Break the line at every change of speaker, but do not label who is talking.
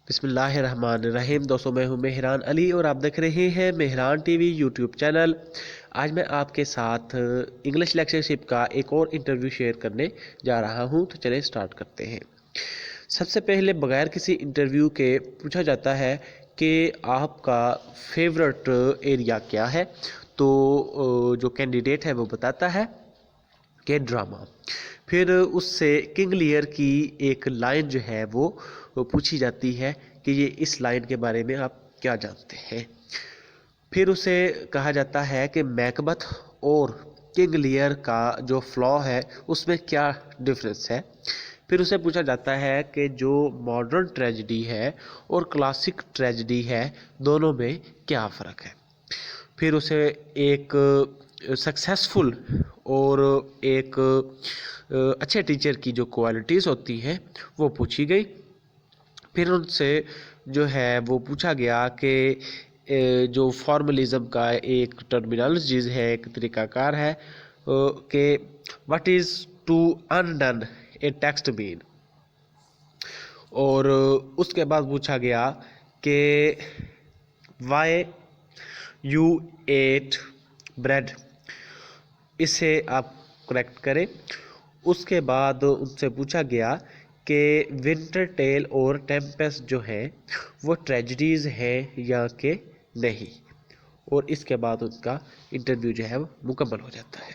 بسم اللہ الرحمن الرحیم۔ دوستوں میں ہوں مہران علی اور آپ دیکھ رہے ہیں Mehran T V YouTube channel. آج میں آپ کے ساتھ انگلش لیکچرشپ کا ایک اور انٹرویو شیئر کرنے جا رہا ہوں، تو چلیں سٹارٹ کرتے ہیں۔ سب سے پہلے بغیر کسی انٹرویو کے پوچھا جاتا ہے کہ آپ کا فیورٹ ایریا کیا ہے، تو جو کینڈیڈیٹ ہے وہ بتاتا ہے کہ ڈرامہ۔ پھر اس سے کنگ لیئر کی ایک لائن جو ہے وہ پوچھی جاتی ہے کہ یہ اس لائن کے بارے میں آپ کیا جانتے ہیں۔ پھر اسے کہا جاتا ہے کہ میکبتھ اور کنگ لیئر کا جو فلا ہے اس میں کیا ڈفرینس ہے۔ پھر اسے پوچھا جاتا ہے کہ جو ماڈرن ٹریجڈی ہے اور کلاسک ٹریجڈی ہے دونوں میں کیا فرق ہے۔ پھر اسے ایک سکسیسفل اور ایک اچھے ٹیچر کی جو کوالٹیز ہوتی ہیں وہ پوچھی گئی۔ پھر ان سے جو ہے وہ پوچھا گیا کہ جو فارملزم کا ایک ٹرمینالوجیز ہے، ایک طریقہ کار ہے کہ what is to undone a text mean، اور اس کے بعد پوچھا گیا کہ why you ate bread، اسے آپ کریکٹ کریں۔ اس کے بعد ان سے پوچھا گیا کہ ونٹر ٹیل اور ٹیمپسٹ جو ہیں وہ ٹریجڈیز ہیں یا کہ نہیں، اور اس کے بعد ان کا انٹرویو جو ہے وہ مکمل ہو جاتا ہے۔